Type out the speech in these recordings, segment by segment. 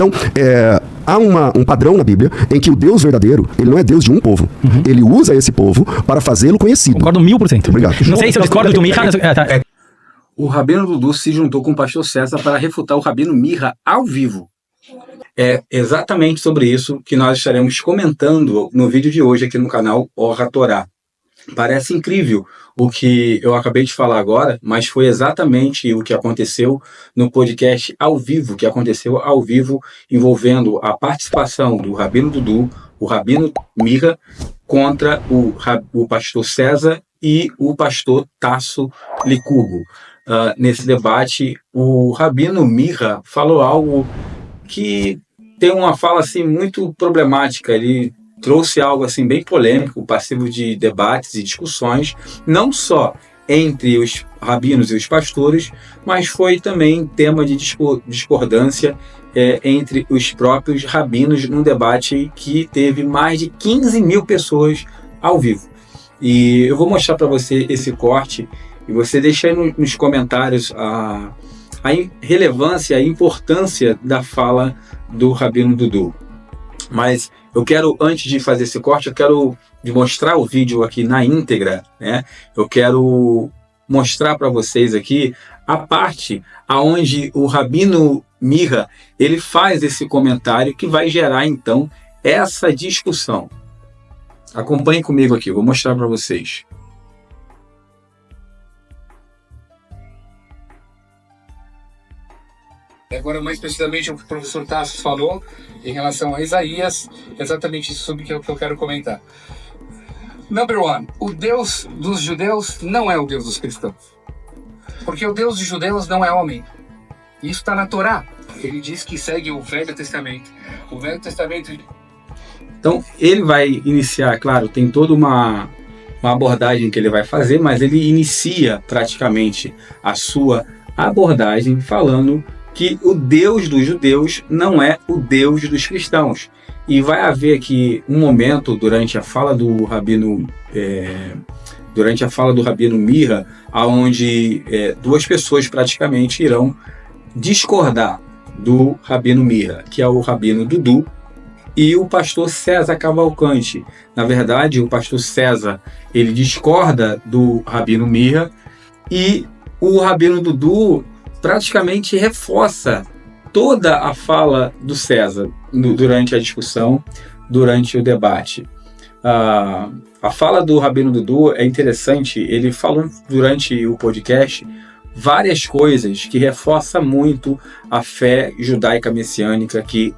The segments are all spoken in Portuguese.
Então, há um padrão na Bíblia em que o Deus verdadeiro, ele não é Deus de um povo. Ele usa esse povo para fazê-lo conhecido. Concordo 1000%. Obrigado. Não sei se eu discordo do Mirra. O Rabino Dudu se juntou com o pastor César para refutar o Rabino Mirra ao vivo. É exatamente sobre isso que nós estaremos comentando no vídeo de hoje aqui no canal Orra Torá. Parece incrível o que eu acabei de falar agora, mas foi exatamente o que aconteceu no podcast ao vivo, envolvendo a participação do Rabino Dudu, o Rabino Mirra, contra o pastor César e o pastor Tasso Licurgo. Nesse debate, o Rabino Mirra falou algo que tem uma fala assim muito problemática. Ele trouxe algo assim bem polêmico, passivo de debates e discussões, não só entre os rabinos e os pastores, mas foi também tema de discordância entre os próprios rabinos, num debate que teve mais de 15 mil pessoas ao vivo. E eu vou mostrar para você esse corte e você deixa aí nos comentários a relevância, a importância da fala do Rabino Dudu. Mas eu quero, antes de fazer esse corte, eu quero mostrar o vídeo aqui na íntegra, né? Eu quero mostrar para vocês aqui a parte aonde o Rabino Mirra, ele faz esse comentário que vai gerar, então, essa discussão. Acompanhem comigo aqui, eu vou mostrar para vocês. Agora, mais precisamente, o que o professor Tasso falou em relação a Isaías, exatamente isso sobre o que eu quero comentar. Number one, o Deus dos judeus não é o Deus dos cristãos. Porque o Deus dos judeus não é homem. Isso está na Torá. Ele diz que segue o Velho Testamento. O Velho Testamento... Então, ele vai iniciar, claro, tem toda uma abordagem que ele vai fazer, mas ele inicia praticamente a sua abordagem falando que o Deus dos judeus não é o Deus dos cristãos. E vai haver aqui um momento durante a fala do Rabino Mirra, onde duas pessoas praticamente irão discordar do Rabino Mirra, que é o Rabino Dudu e o pastor César Cavalcante. Na verdade, o pastor César, ele discorda do Rabino Mirra e o Rabino Dudu praticamente reforça toda a fala do César durante a discussão, durante o debate. A fala do Rabino Dudu é interessante, ele falou durante o podcast várias coisas que reforçam muito a fé judaica messiânica, que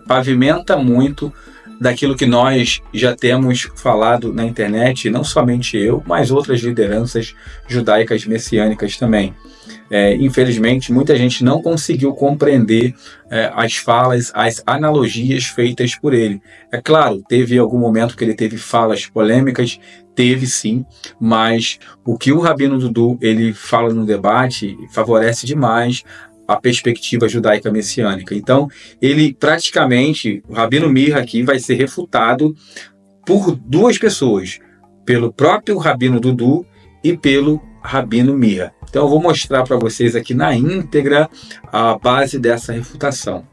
pavimenta muito daquilo que nós já temos falado na internet, não somente eu, mas outras lideranças judaicas messiânicas também. Infelizmente, muita gente não conseguiu compreender as falas, as analogias feitas por ele. É claro, teve algum momento que ele teve falas polêmicas, teve sim, mas o que o Rabino Dudu ele fala no debate favorece demais a perspectiva judaica messiânica. Então, ele praticamente, o Rabino Mirra aqui vai ser refutado por duas pessoas, pelo próprio Rabino Dudu e pelo Rabino Mirra. Então eu vou mostrar para vocês aqui na íntegra a base dessa refutação.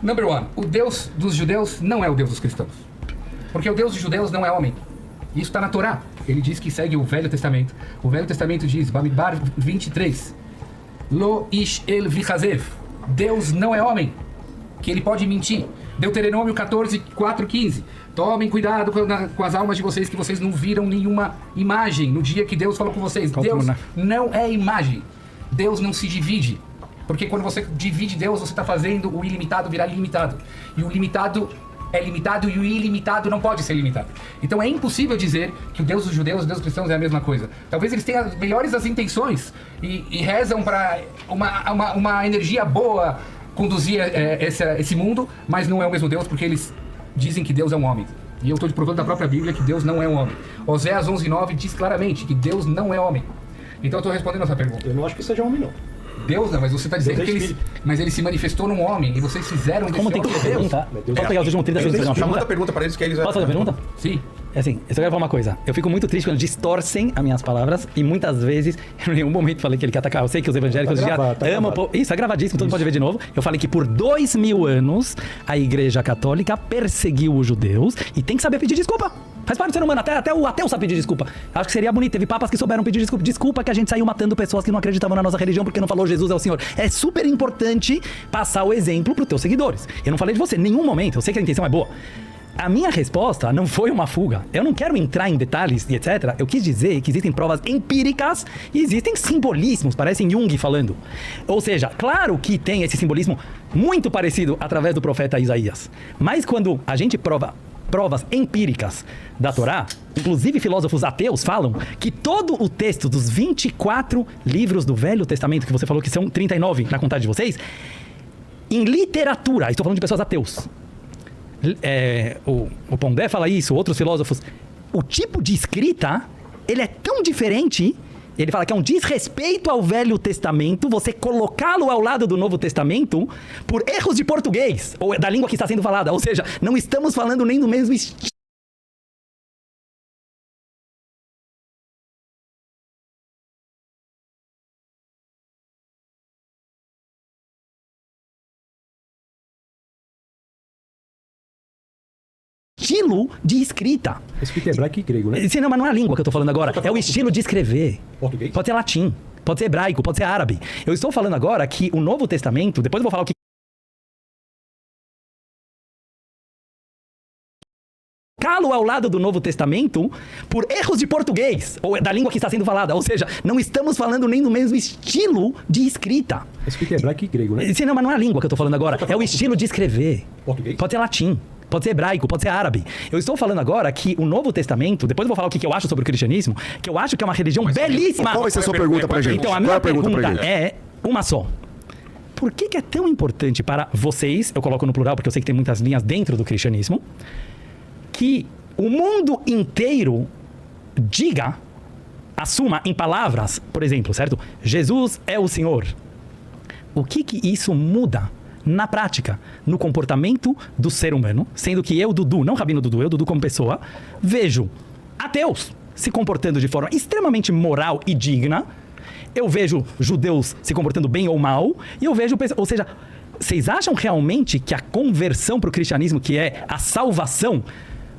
Number one, o Deus dos judeus não é o Deus dos cristãos. Porque o Deus dos judeus não é homem. Isso está na Torá. Ele diz que segue o Velho Testamento. O Velho Testamento diz, Bamidbar 23, Lo ish el vichazev. Deus não é homem, que ele pode mentir. Deuteronômio 14, 4, 15. Tomem cuidado com as almas de vocês, que vocês não viram nenhuma imagem no dia que Deus falou com vocês. Deus não é imagem. Deus não se divide. Porque quando você divide Deus, você está fazendo o ilimitado virar ilimitado. E o limitado é limitado e o ilimitado não pode ser limitado. Então é impossível dizer que o Deus dos judeus e o Deus dos cristãos é a mesma coisa. Talvez eles tenham as melhores das intenções e rezam para uma energia boa conduzir esse mundo, mas não é o mesmo Deus, porque eles dizem que Deus é um homem. E eu estou te provando da própria Bíblia que Deus não é um homem. Oséias 11:9 diz claramente que Deus não é homem. Então eu estou respondendo essa pergunta. Eu não acho que seja homem, não. Deus não, mas você está dizendo Deus é que ele, espírito. mas ele se manifestou num homem e vocês fizeram desse Como tem que homem ser Deus. pergunta? Posso pegar os últimos 30 segundos pra fazer uma Manda pergunta? a pergunta pra eles que eles... Posso fazer a pergunta? Sim. É assim, eu só quero falar uma coisa. Eu fico muito triste quando distorcem as minhas palavras e muitas vezes, em nenhum momento falei que ele quer atacar. Eu sei que os evangélicos Tá já gravado, tá amam... gravado. Isso, é gravadíssimo, todo mundo pode ver de novo. Eu falei que por 2000 anos a Igreja Católica perseguiu os judeus e tem que saber pedir desculpa. Faz parte do ser humano, até o ateu sabe pedir desculpa. Acho que seria bonito. Teve papas que souberam pedir desculpa. Desculpa que a gente saiu matando pessoas que não acreditavam na nossa religião porque não falou Jesus é o Senhor. É super importante passar o exemplo pros teus seguidores. Eu não falei de você em nenhum momento, eu sei que a intenção é boa. A minha resposta não foi uma fuga. Eu não quero entrar em detalhes e etc. Eu quis dizer que existem provas empíricas e existem simbolismos, parecem Jung falando. Ou seja, claro que tem esse simbolismo muito parecido através do profeta Isaías. Mas quando a gente provas empíricas da Torá, inclusive filósofos ateus falam que todo o texto dos 24 livros do Velho Testamento, que você falou que são 39 na contagem de vocês, em literatura, estou falando de pessoas ateus, o Pondé fala isso, outros filósofos, o tipo de escrita, ele é tão diferente, ele fala que é um desrespeito ao Velho Testamento, você colocá-lo ao lado do Novo Testamento por erros de português, ou da língua que está sendo falada, ou seja, não estamos falando nem do mesmo estilo. De escrita. Escrita hebraico e grego, né? Sim, não, mas não é a língua que eu tô falando agora. É o estilo de escrever. Português? Pode ser latim, pode ser hebraico, pode ser árabe. Eu estou falando agora que o Novo Testamento, depois eu vou falar o que calo ao lado do Novo Testamento por erros de português, ou da língua que está sendo falada. Ou seja, não estamos falando nem do mesmo estilo de escrita. Escrita hebraico e grego, né? Sim, não, mas não é a língua que eu tô falando agora. É o estilo de escrever. Português? Pode ser latim. Pode ser hebraico, pode ser árabe. Eu estou falando agora que o Novo Testamento, depois eu vou falar o que eu acho sobre o cristianismo, que eu acho que é uma religião belíssima. Qual vai ser a sua pergunta pra gente? Então, a Qual é minha a pergunta pra pergunta gente? é uma só. Por que é tão importante para vocês, eu coloco no plural porque eu sei que tem muitas linhas dentro do cristianismo, que o mundo inteiro diga, assuma em palavras, por exemplo, certo? Jesus é o Senhor. O que isso muda na prática, no comportamento do ser humano, sendo que eu, Dudu, não Rabino Dudu, eu, Dudu como pessoa, vejo ateus se comportando de forma extremamente moral e digna, eu vejo judeus se comportando bem ou mal, e eu vejo, ou seja, vocês acham realmente que a conversão para o cristianismo, que é a salvação,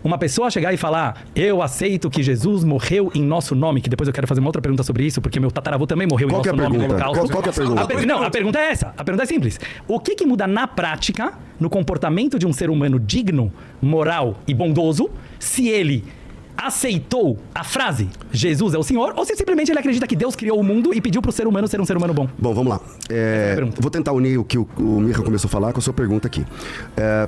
uma pessoa chegar e falar, eu aceito que Jesus morreu em nosso nome, que depois eu quero fazer uma outra pergunta sobre isso, porque meu tataravô também morreu em Qual que é nosso a nome no pergunta? Holocausto. Qual que é a pergunta? Não, a pergunta é essa. A pergunta é simples. O que muda na prática, no comportamento de um ser humano digno, moral e bondoso, se ele aceitou a frase Jesus é o Senhor, ou se simplesmente ele acredita que Deus criou o mundo e pediu pro ser humano ser um ser humano bom? Bom, vamos lá. Vou tentar unir o que o Mirra começou a falar com a sua pergunta aqui.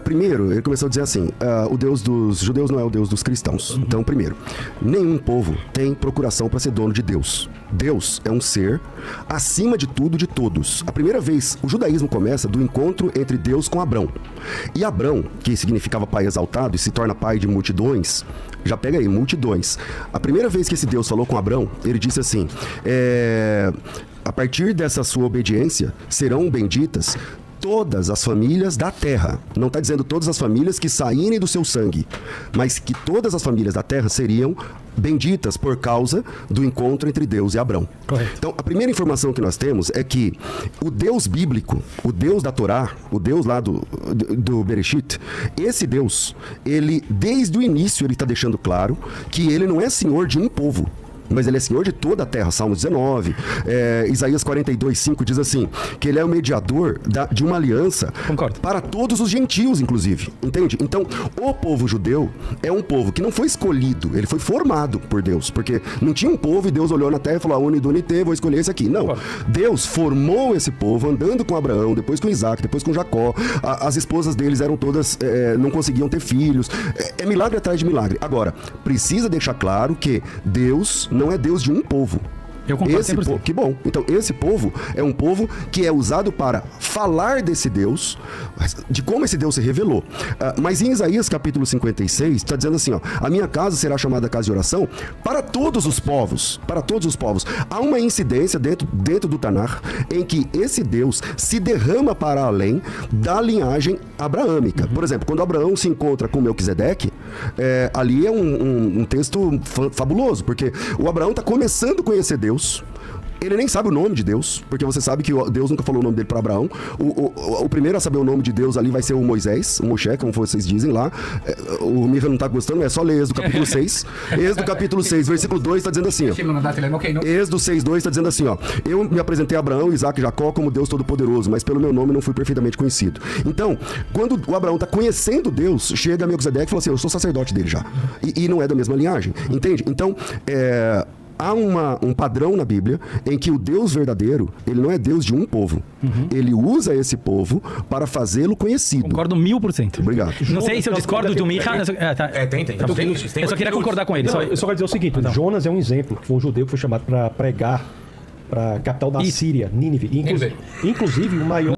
Primeiro, ele começou a dizer assim, o Deus dos judeus não é o Deus dos cristãos. Então, primeiro, nenhum povo tem procuração para ser dono de Deus. Deus é um ser acima de tudo, de todos. A primeira vez, o judaísmo começa do encontro entre Deus com Abrão. E Abrão, que significava pai exaltado e se torna pai de multidões, já pega aí, multidões. A primeira vez que esse Deus falou com Abrão, ele disse assim, a partir dessa sua obediência, serão benditas todas as famílias da terra. Não está dizendo todas as famílias que saírem do seu sangue, mas que todas as famílias da terra seriam benditas por causa do encontro entre Deus e Abrão. Correto. Então, a primeira informação que nós temos é que o Deus bíblico, o Deus da Torá, o Deus lá do Bereshit, esse Deus, ele, desde o início, ele está deixando claro que ele não é senhor de um povo, mas ele é senhor de toda a terra. Salmos 19, Isaías 42:5 diz assim, que ele é o mediador de uma aliança. Concordo. Para todos os gentios, inclusive, entende? Então, o povo judeu é um povo que não foi escolhido, ele foi formado por Deus, porque não tinha um povo e Deus olhou na terra e falou, unidunité, vou escolher esse aqui. Não, Concordo. Deus formou esse povo andando com Abraão, depois com Isaac, depois com Jacó. As esposas deles eram todas, não conseguiam ter filhos. É milagre atrás de milagre. Agora, precisa deixar claro que Deus não é Deus de um povo. Eu concordo Esse 100%. que bom. Então, esse povo é um povo que é usado para falar desse Deus, de como esse Deus se revelou. Mas em Isaías capítulo 56, está dizendo assim, ó, a minha casa será chamada casa de oração para todos os povos. Para todos os povos. Há uma incidência dentro do Tanar em que esse Deus se derrama para além da linhagem abraâmica. Por exemplo, quando Abraão se encontra com Melquisedeque, ali é um texto fabuloso, porque o Abraão está começando a conhecer Deus. Ele nem sabe o nome de Deus, porque você sabe que Deus nunca falou o nome dele para Abraão. O primeiro a saber o nome de Deus ali vai ser o Moisés, o Moshe, como vocês dizem lá. O Mirra não tá gostando, é só ler Êxodo capítulo 6. Êxodo capítulo 6, versículo 2, está dizendo assim, ó. Êxodo 6:2 está dizendo assim, ó. Eu me apresentei a Abraão, Isaac e Jacó como Deus Todo-Poderoso, mas pelo meu nome não fui perfeitamente conhecido. Então, quando o Abraão está conhecendo Deus, chega Melquisedeque e fala assim, eu sou sacerdote dele já. E não é da mesma linhagem, entende? Então, há um padrão na Bíblia em que o Deus verdadeiro, ele não é Deus de um povo. Ele usa esse povo para fazê-lo conhecido. Concordo 1000%. Obrigado. Não sei se eu discordo do Mirra. Tem. Eu só queria concordar com ele. Eu só quero dizer o seguinte, Jonas é um exemplo, que foi um judeu que foi chamado para pregar para a capital da Síria, Nínive. Inclusive o maior...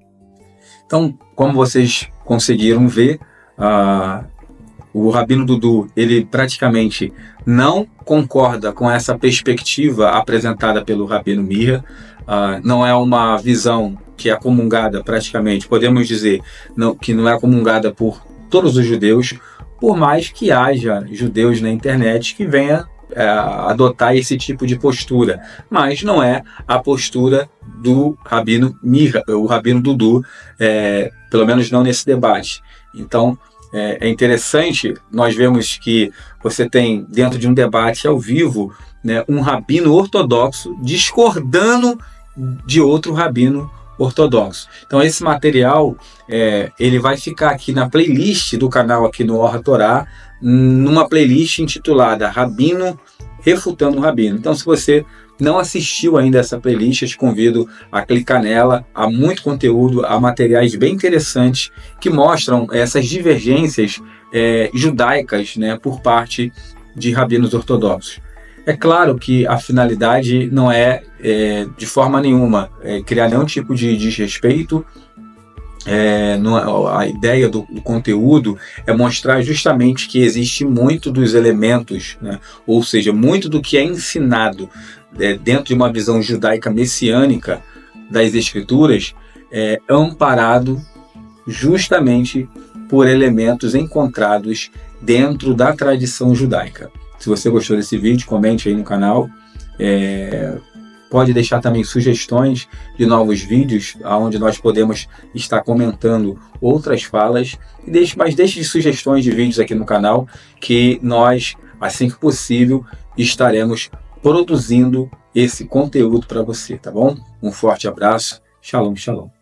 Então, como vocês conseguiram ver, o Rabino Dudu, ele praticamente não concorda com essa perspectiva apresentada pelo Rabino Mirra. Não é uma visão que é comungada praticamente, podemos dizer, que não é comungada por todos os judeus, por mais que haja judeus na internet que venha adotar esse tipo de postura, mas não é a postura do Rabino Mirra, o Rabino Dudu, pelo menos não nesse debate. Então, é interessante, nós vemos que você tem, dentro de um debate ao vivo, né, um rabino ortodoxo discordando de outro rabino ortodoxo. Então esse material, ele vai ficar aqui na playlist do canal aqui no Or HaTorá, numa playlist intitulada Rabino Refutando o Rabino. Então se você não assistiu ainda essa playlist, eu te convido a clicar nela. Há muito conteúdo, há materiais bem interessantes que mostram essas divergências judaicas, né, por parte de rabinos ortodoxos. É claro que a finalidade não é, de forma nenhuma, criar nenhum tipo de desrespeito. A ideia do conteúdo é mostrar justamente que existe muito dos elementos, né, ou seja, muito do que é ensinado dentro de uma visão judaica messiânica das Escrituras, amparado justamente por elementos encontrados dentro da tradição judaica. Se você gostou desse vídeo, comente aí no canal. Pode deixar também sugestões de novos vídeos, onde nós podemos estar comentando outras falas. Mas deixe sugestões de vídeos aqui no canal, que nós, assim que possível, estaremos produzindo esse conteúdo para você, tá bom? Um forte abraço. Shalom, shalom.